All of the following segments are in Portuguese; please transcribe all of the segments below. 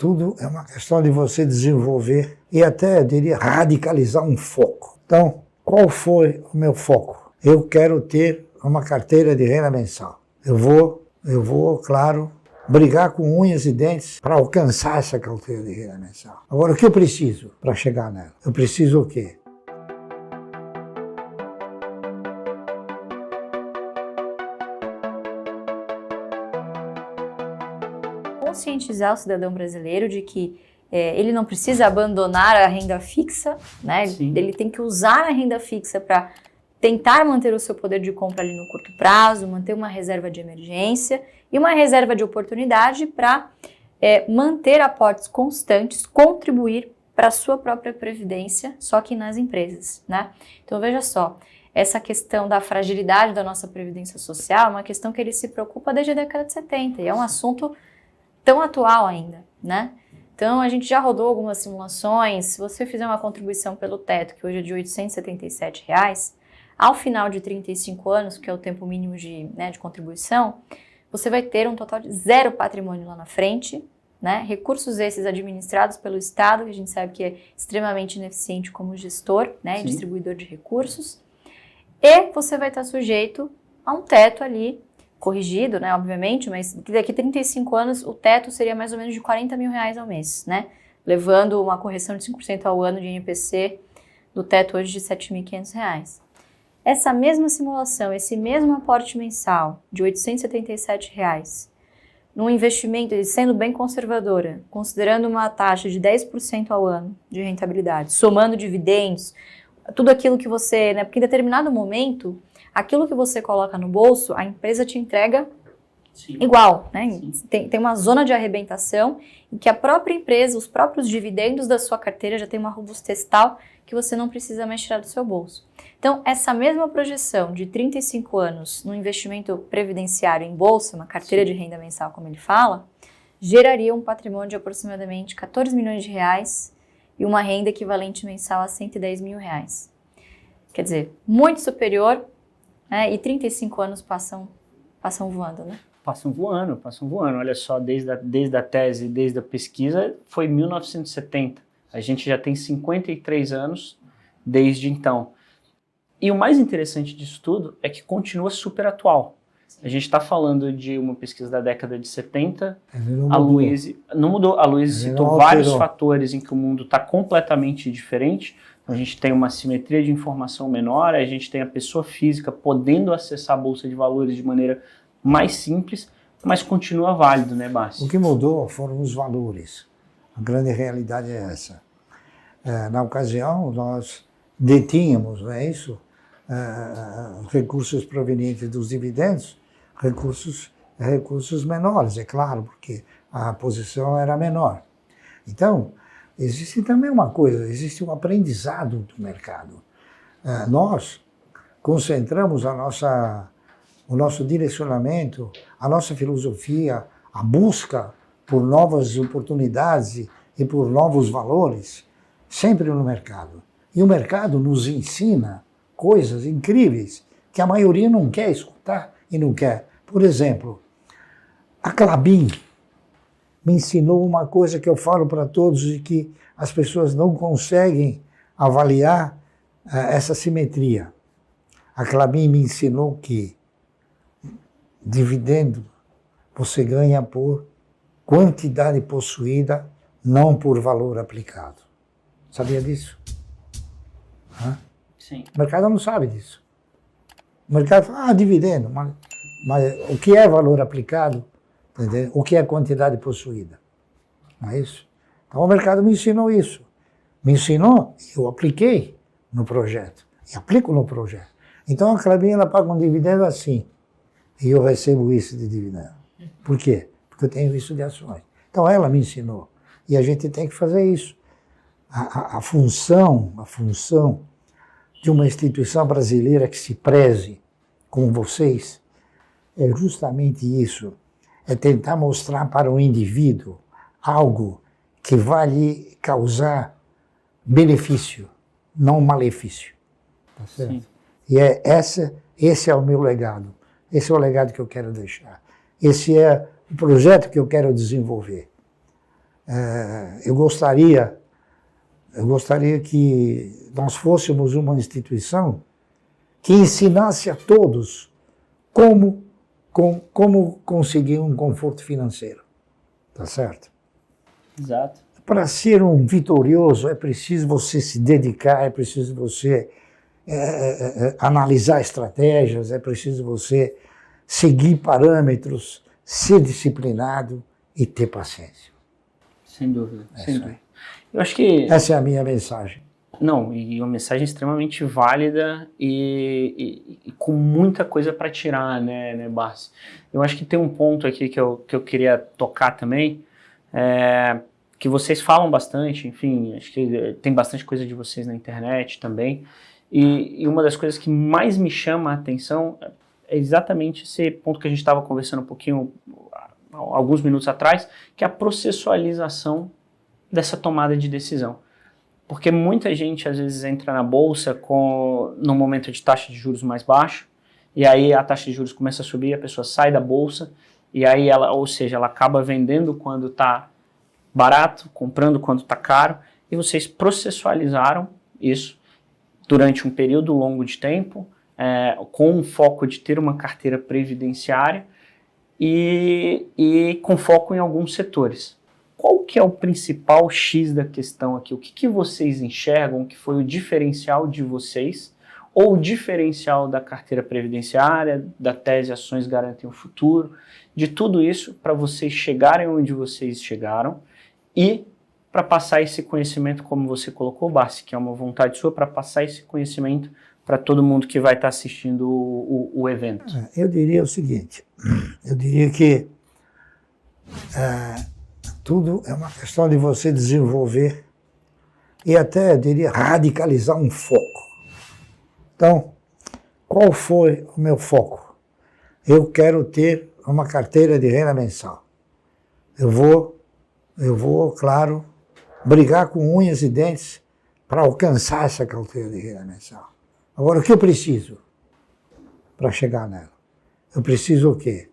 Tudo é uma questão de você desenvolver e até, eu diria, radicalizar um foco. Então, qual foi o meu foco? Eu quero ter uma carteira de renda mensal. Eu vou, claro, brigar com unhas e dentes para alcançar essa carteira de renda mensal. Agora, o que eu preciso para chegar nela? Eu preciso o quê? Conscientizar o cidadão brasileiro de que ele não precisa abandonar a renda fixa, né? Ele tem que usar a renda fixa para tentar manter o seu poder de compra ali no curto prazo, manter uma reserva de emergência e uma reserva de oportunidade para manter aportes constantes, contribuir para a sua própria previdência, só que nas empresas, né? Então veja só, essa questão da fragilidade da nossa previdência social é uma questão que ele se preocupa desde a década de 70 e é um assunto tão atual ainda, né? Então, a gente já rodou algumas simulações. Se você fizer uma contribuição pelo teto, que hoje é de R$ 877, ao final de 35 anos, que é o tempo mínimo de contribuição, você vai ter um total de 0 patrimônio lá na frente, né? Recursos esses administrados pelo Estado, que a gente sabe que é extremamente ineficiente como gestor, né? E distribuidor de recursos. E você vai estar sujeito a um teto ali, corrigido, né, obviamente, mas daqui a 35 anos o teto seria mais ou menos de R$40 mil ao mês, né, levando uma correção de 5% ao ano de INPC do teto hoje de R$ 7.500. Essa mesma simulação, esse mesmo aporte mensal de R$ 877, num investimento, sendo bem conservadora, considerando uma taxa de 10% ao ano de rentabilidade, somando dividendos, tudo aquilo que você, né, porque em determinado momento aquilo que você coloca no bolso, a empresa te entrega igual, né? Tem uma zona de arrebentação em que a própria empresa, os próprios dividendos da sua carteira já tem uma robustez tal que você não precisa mais tirar do seu bolso. Então, essa mesma projeção de 35 anos no investimento previdenciário em bolsa, uma carteira de renda mensal, como ele fala, geraria um patrimônio de aproximadamente R$14 milhões e uma renda equivalente mensal a R$110 mil. Quer dizer, muito superior. E 35 anos passam voando, né? Passam voando. Olha só, desde a tese, desde a pesquisa, foi 1970. A gente já tem 53 anos desde então. E o mais interessante disso tudo é que continua super atual. A gente está falando de uma pesquisa da década de 70. A Luiz não mudou. A Luiz citou vários fatores em que o mundo está completamente diferente. A gente tem uma assimetria de informação menor, a gente tem a pessoa física podendo acessar a Bolsa de Valores de maneira mais simples, mas continua válido, né, Bassi? O que mudou foram os valores. A grande realidade é essa. Na ocasião, nós detínhamos, não é isso? Recursos provenientes dos dividendos, recursos menores, é claro, porque a posição era menor. Então, existe também uma coisa, existe um aprendizado do mercado. Nós concentramos o nosso direcionamento, a nossa filosofia, a busca por novas oportunidades e por novos valores, sempre no mercado. E o mercado nos ensina coisas incríveis que a maioria não quer escutar e não quer. Por exemplo, a Klabin me ensinou uma coisa que eu falo para todos e que as pessoas não conseguem avaliar essa simetria. A Klabin me ensinou que dividendo você ganha por quantidade possuída, não por valor aplicado. Sabia disso? Sim. O mercado não sabe disso. O mercado fala, dividendo, mas o que é valor aplicado? Entendeu? O que é quantidade possuída? Não é isso? Então o mercado me ensinou isso. Me ensinou, eu apliquei no projeto. E aplico no projeto. Então a Klabin ela paga um dividendo assim. E eu recebo isso de dividendo. Por quê? Porque eu tenho isso de ações. Então ela me ensinou. E a gente tem que fazer isso. A função de uma instituição brasileira que se preze com vocês é justamente isso. É tentar mostrar para o indivíduo algo que vai lhe causar benefício, não malefício. Tá certo? Sim. E esse é o meu legado. Esse é o legado que eu quero deixar. Esse é o projeto que eu quero desenvolver. eu gostaria que nós fôssemos uma instituição que ensinasse a todos como conseguir um conforto financeiro. Tá certo? Exato. Para ser um vitorioso é preciso você se dedicar, é preciso você analisar estratégias, é preciso você seguir parâmetros, ser disciplinado e ter paciência. Sem dúvida, sem dúvida. Eu acho que... Essa é a minha mensagem. Não, e uma mensagem extremamente válida e com muita coisa para tirar, né, Barsi? Eu acho que tem um ponto aqui que eu queria tocar também, que vocês falam bastante, enfim, acho que tem bastante coisa de vocês na internet também, e uma das coisas que mais me chama a atenção é exatamente esse ponto que a gente estava conversando um pouquinho, alguns minutos atrás, que é a processualização dessa tomada de decisão. Porque muita gente, às vezes, entra na bolsa no momento de taxa de juros mais baixa, e aí a taxa de juros começa a subir, a pessoa sai da bolsa, e aí ela acaba vendendo quando está barato, comprando quando está caro, e vocês processualizaram isso durante um período longo de tempo, com um foco de ter uma carteira previdenciária e com foco em alguns setores. Qual que é o principal X da questão aqui? O que vocês enxergam que foi o diferencial de vocês, ou o diferencial da carteira previdenciária, da tese Ações Garantem o Futuro, de tudo isso para vocês chegarem onde vocês chegaram e para passar esse conhecimento, como você colocou, Barsi, que é uma vontade sua, para passar esse conhecimento para todo mundo que vai estar assistindo o evento? Eu diria o seguinte, eu diria que tudo é uma questão de você desenvolver e até, eu diria, radicalizar um foco. Então, qual foi o meu foco? Eu quero ter uma carteira de renda mensal. Eu vou, claro, brigar com unhas e dentes para alcançar essa carteira de renda mensal. Agora, o que eu preciso para chegar nela? Eu preciso o quê?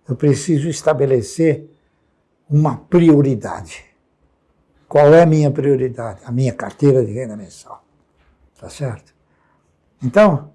Eu preciso estabelecer uma prioridade. Qual é a minha prioridade? A minha carteira de renda mensal. Tá certo? Então,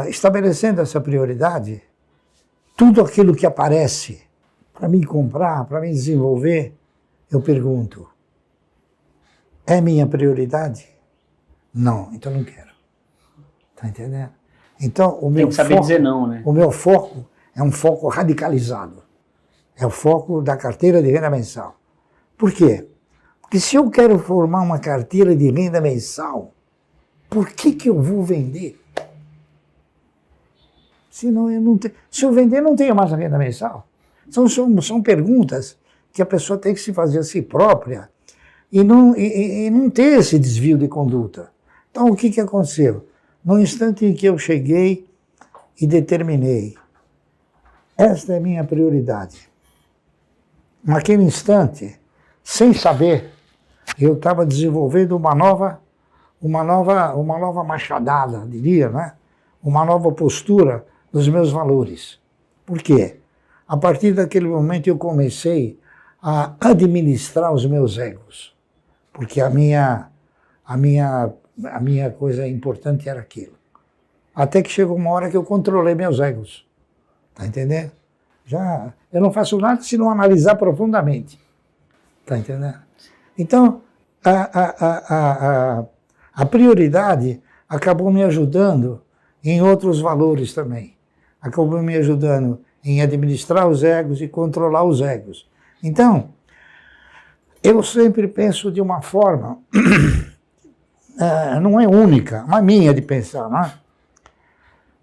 estabelecendo essa prioridade, tudo aquilo que aparece para mim comprar, para mim desenvolver, eu pergunto, é minha prioridade? Não, então não quero. Tá entendendo? Então, o meu tem que saber dizer não, né? O meu foco é um foco radicalizado. É o foco da carteira de renda mensal. Por quê? Porque se eu quero formar uma carteira de renda mensal, por que eu vou vender? Senão eu não tenho. Se eu vender, não tenho mais a renda mensal. São perguntas que a pessoa tem que se fazer a si própria e não ter esse desvio de conduta. Então, o que aconteceu? No instante em que eu cheguei e determinei, esta é minha prioridade. Naquele instante, sem saber, eu estava desenvolvendo uma nova machadada, diria, né? Uma nova postura dos meus valores. Por quê? A partir daquele momento eu comecei a administrar os meus egos, porque a minha coisa importante era aquilo. Até que chegou uma hora que eu controlei meus egos. Tá entendendo? Eu não faço nada se não analisar profundamente. Tá entendendo? Então, a prioridade acabou me ajudando em outros valores também. Acabou me ajudando em administrar os egos e controlar os egos. Então, eu sempre penso de uma forma, não é única, mas minha de pensar, não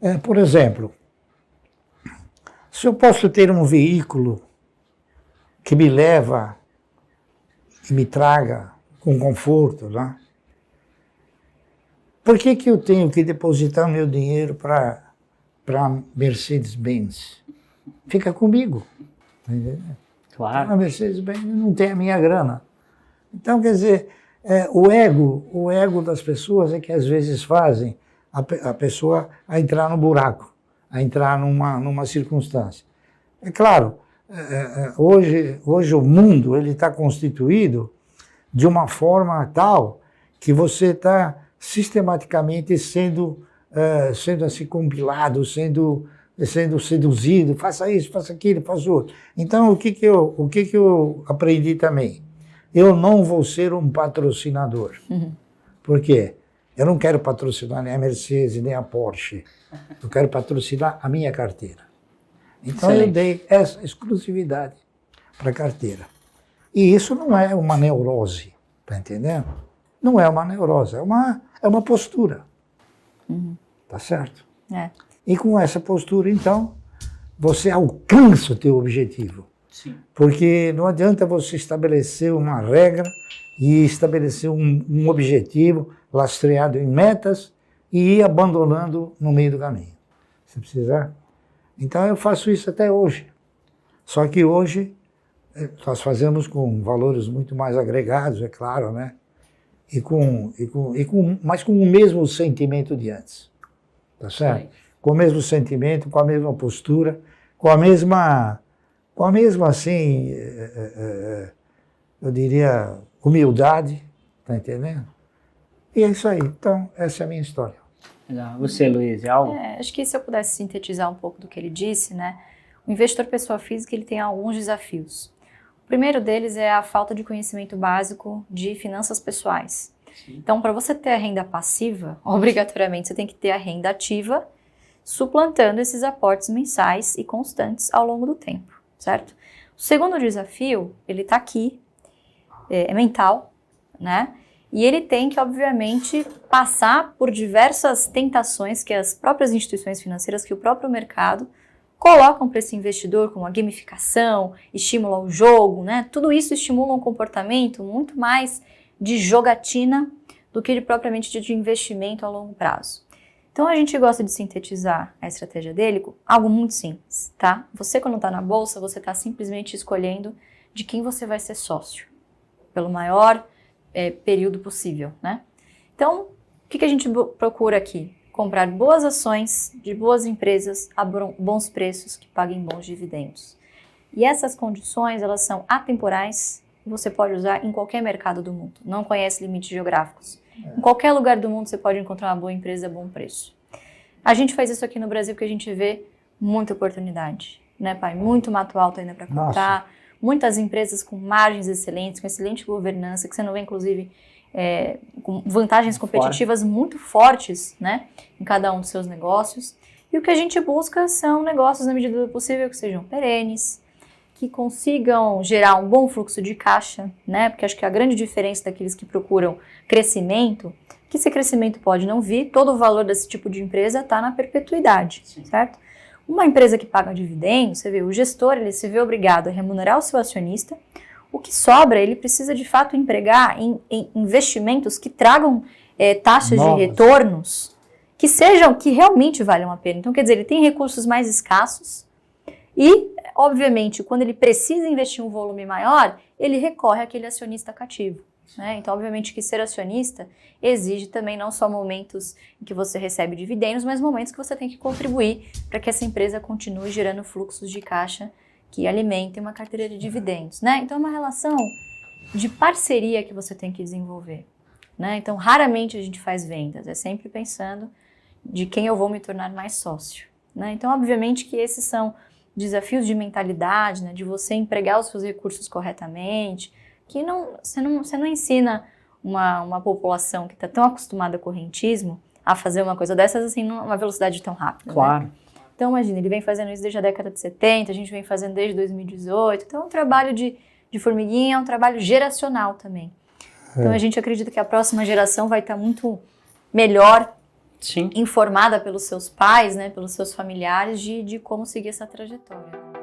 é? Por exemplo, se eu posso ter um veículo que me leva e me traga com conforto, né? Por que eu tenho que depositar meu dinheiro para Mercedes-Benz? Fica comigo. Claro. A Mercedes-Benz não tem a minha grana. Então, quer dizer, o ego das pessoas é que às vezes fazem a pessoa a entrar no buraco, a entrar numa circunstância. É claro, hoje o mundo ele está constituído de uma forma tal que você está sistematicamente sendo assim compilado, sendo seduzido, faça isso, faça aquilo, faça outro. Então, o que eu aprendi também? Eu não vou ser um patrocinador. Por quê? Eu não quero patrocinar nem a Mercedes, nem a Porsche. Eu quero patrocinar a minha carteira. Então, eu dei essa exclusividade para a carteira. E isso não é uma neurose, tá entendendo? Não é uma neurose, é uma postura. Tá certo? É. E com essa postura, então, você alcança o teu objetivo. Sim. Porque não adianta você estabelecer uma regra e estabelecer um objetivo lastreado em metas e ir abandonando no meio do caminho. Você precisa... Então eu faço isso até hoje. Só que hoje nós fazemos com valores muito mais agregados, é claro, né? Mas com o mesmo sentimento de antes. Tá certo? Com o mesmo sentimento, com a mesma postura, com a mesma assim, eu diria, humildade, tá entendendo? E é isso aí. Então, essa é a minha história. Legal. Você, Luiz, algo? Acho que se eu pudesse sintetizar um pouco do que ele disse, né? O investidor pessoa física ele tem alguns desafios. O primeiro deles é a falta de conhecimento básico de finanças pessoais. Sim. Então, para você ter a renda passiva, obrigatoriamente você tem que ter a renda ativa, suplantando esses aportes mensais e constantes ao longo do tempo, certo? O segundo desafio, ele está aqui, é mental, né? E ele tem que, obviamente, passar por diversas tentações que as próprias instituições financeiras, que o próprio mercado colocam para esse investidor, como a gamificação, estímulo ao jogo, né? Tudo isso estimula um comportamento muito mais de jogatina do que propriamente de investimento a longo prazo. Então a gente gosta de sintetizar a estratégia dele com algo muito simples, tá? Você quando está na bolsa, você está simplesmente escolhendo de quem você vai ser sócio, pelo maior período possível, né? Então, o que a gente procura aqui? Comprar boas ações de boas empresas a bons preços que paguem bons dividendos. E essas condições, elas são atemporais e você pode usar em qualquer mercado do mundo. Não conhece limites geográficos. Em qualquer lugar do mundo você pode encontrar uma boa empresa a bom preço. A gente faz isso aqui no Brasil porque a gente vê muita oportunidade, né, pai? Muito mato alto ainda para comprar. Nossa. Muitas empresas com margens excelentes, com excelente governança, que você não vê, inclusive, com vantagens competitivas muito fortes, né, em cada um dos seus negócios. E o que a gente busca são negócios, na medida do possível, que sejam perenes, que consigam gerar um bom fluxo de caixa, né, porque acho que a grande diferença daqueles que procuram crescimento, que esse crescimento pode não vir, todo o valor desse tipo de empresa está na perpetuidade, sim, certo? Uma empresa que paga dividendos, você vê, o gestor ele se vê obrigado a remunerar o seu acionista, o que sobra ele precisa de fato empregar em investimentos que tragam taxas de retornos que realmente valham a pena. Então, quer dizer, ele tem recursos mais escassos e, obviamente, quando ele precisa investir um volume maior, ele recorre àquele acionista cativo. Né? Então, obviamente que ser acionista exige também não só momentos em que você recebe dividendos, mas momentos que você tem que contribuir para que essa empresa continue gerando fluxos de caixa que alimentem uma carteira de dividendos. Né? Então, é uma relação de parceria que você tem que desenvolver. Né? Então, raramente a gente faz vendas, é sempre pensando de quem eu vou me tornar mais sócio. Né? Então, obviamente que esses são desafios de mentalidade, né? De você empregar os seus recursos corretamente, que você não ensina uma população que está tão acostumada com o correntismo a fazer uma coisa dessas assim numa velocidade tão rápida. Claro. Né? Então, imagina, ele vem fazendo isso desde a década de 70, a gente vem fazendo desde 2018. Então, é um trabalho de formiguinha, é um trabalho geracional também. Então, a gente acredita que a próxima geração vai estar muito melhor, sim, informada pelos seus pais, né, pelos seus familiares, de como seguir essa trajetória.